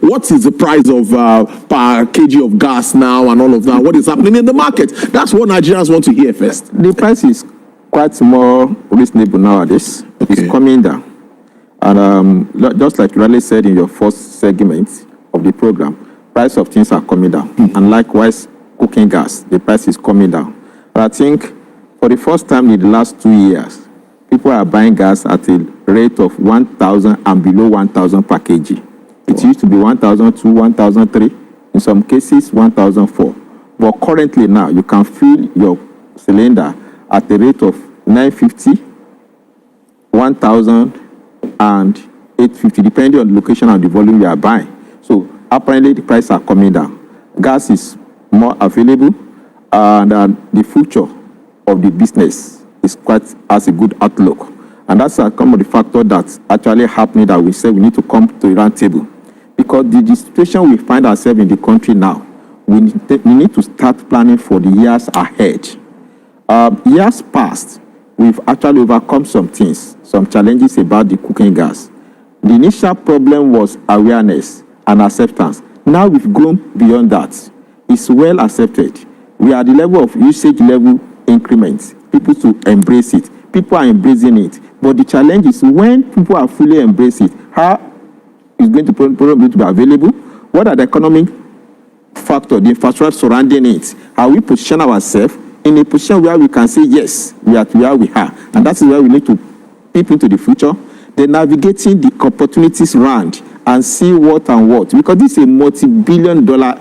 what is the price of per kg of gas now and all of that? What is happening in the market? That's what Nigerians want to hear first. The price is quite more reasonable nowadays. Okay. It's coming down. And just like you rightly said in your first segment of the program, price of things are coming down. And likewise, cooking gas, the price is coming down. But I think for the first time in the last 2 years, people are buying gas at a rate of 1,000 and below 1,000 per kg. It used to be 1,002, 1,003, in some cases 1,004. But currently now, you can fill your cylinder at a rate of 950, 1,000, and 850, depending on the location and the volume you are buying. So apparently the prices are coming down. Gas is more available, and the future of the business is has a good outlook. And that's some of the factors that's actually happening that we say we need to come to a round table. Because the situation we find ourselves in the country now, we need to start planning for the years ahead. Years past, we've actually overcome some things, some challenges about the cooking gas. The initial problem was awareness and acceptance. Now we've grown beyond that. It's well accepted. We are at the level of usage level increments. People to embrace it. People are embracing it. But the challenge is when people are fully embrace it, how is going to probably be available? What are the economic factors, the infrastructure surrounding it? How we position ourselves in a position where we can say, yes, we are where we are. And that is where we need to peep into the future. Then navigating the opportunities around and see what and what. Because this is a multi-billion-dollar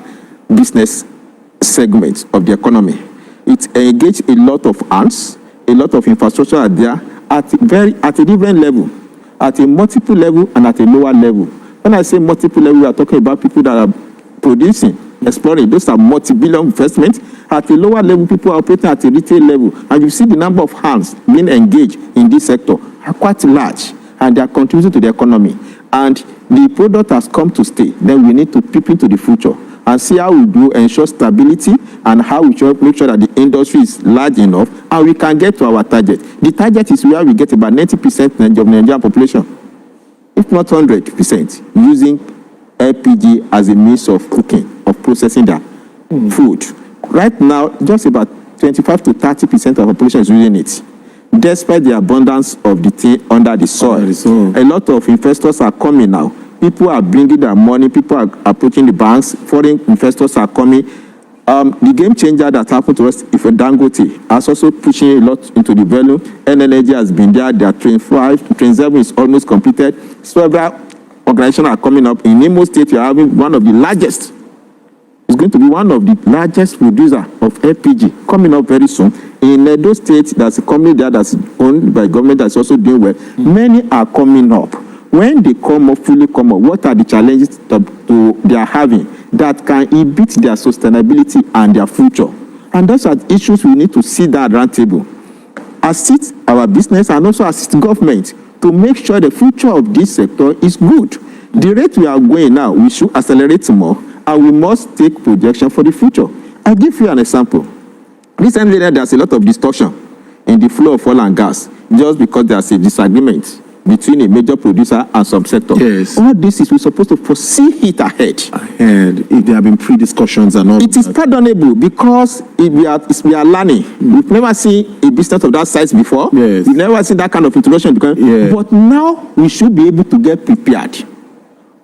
business segment of the economy. It engages a lot of hands, a lot of infrastructure are there at a different level, at a multiple level and at a lower level. When I say multiple level, we are talking about people that are producing, exploring. Those are multi-billion investments. At a lower level, people are operating at a retail level. And you see the number of hands being engaged in this sector are quite large, and they are contributing to the economy. And the product has come to stay. Then we need to peep into the future and see how we do ensure stability and how we should make sure that the industry is large enough and we can get to our target. The target is where we get about 90% of the Nigerian population, if not 100%, using LPG as a means of cooking, of processing their food. Right now, just about 25 to 30% of the population is using it, despite the abundance of the thing under the soil. A lot of investors are coming now. People are bringing their money. People are approaching the banks. Foreign investors are coming. The game changer that happened to us, if a Dangote, has also pushing a lot into the value. Energy has been there. Their train 5, train 7 is almost completed. Several organizations are coming up. In Imo State, you are having one of the largest. It's going to be one of the largest producer of LPG coming up very soon. In Edo State, there's a company there that's owned by government that's also doing well. Many are coming up. When they come up, fully come up, what are the challenges they are having that can inhibit their sustainability and their future? And those are issues we need to sit down at the round table. Assist our business and also assist government to make sure the future of this sector is good. The rate we are going now, we should accelerate more, and we must take projection for the future. I'll give you an example. Recently, there's a lot of distortion in the flow of oil and gas just because there's a disagreement between a major producer and some sector. Yes. All this is we're supposed to foresee it ahead. And if there have been pre-discussions and all. It is pardonable because we are learning. We've never seen a business of that size before. Yes. We've never seen that kind of introduction. Yeah. But now we should be able to get prepared.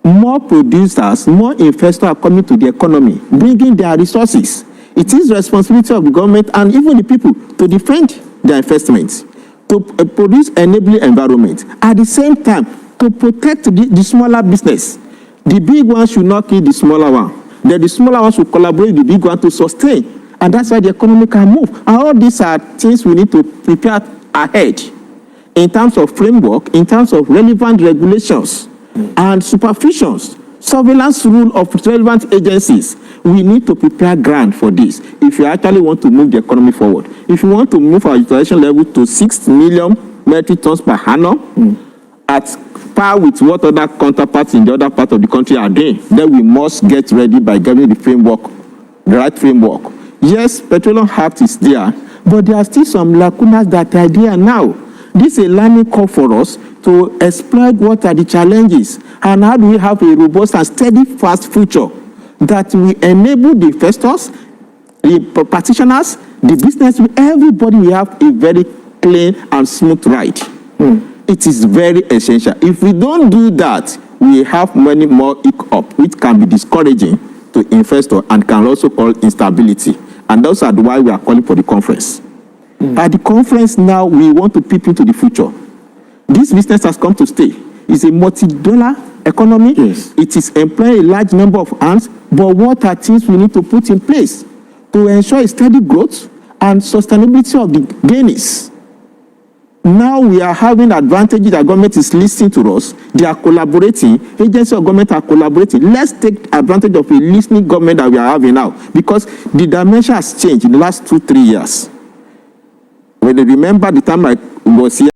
More producers, more investors are coming to the economy, bringing their resources. It is the responsibility of the government and even the people to defend their investments, to produce enabling environment. At the same time, to protect the smaller business. The big ones should not kill the smaller one. Then the smaller ones should collaborate with the big one to sustain. And that's why the economy can move. And all these are things we need to prepare ahead in terms of framework, in terms of relevant regulations and supervisions, surveillance rule of relevant agencies. We need to prepare ground for this if you actually want to move the economy forward. If you want to move our utilization level to 6 million metric tons per annum at par with what other counterparts in the other part of the country are doing, then we must get ready by getting the framework, the right framework. Yes, Petroleum Act is there, but there are still some lacunas that are there now. This is a learning curve for us to exploit what are the challenges and how do we have a robust and steady fast future that will enable the investors, the practitioners, the business, everybody will have a very clean and smooth ride. It is very essential. If we don't do that, we have many more hiccups, which can be discouraging to investors and can also cause instability. And those are why we are calling for the conference. At the conference now, we want to peep into the future. This business has come to stay. It's a multi-dollar economy. Yes. It is employing a large number of hands. But what are things we need to put in place to ensure a steady growth and sustainability of the gains? Now we are having advantages that government is listening to us. They are collaborating. Agencies of government are collaborating. Let's take advantage of a listening government that we are having now, because the dimension has changed in the last 2-3 years. When you remember the time I was here,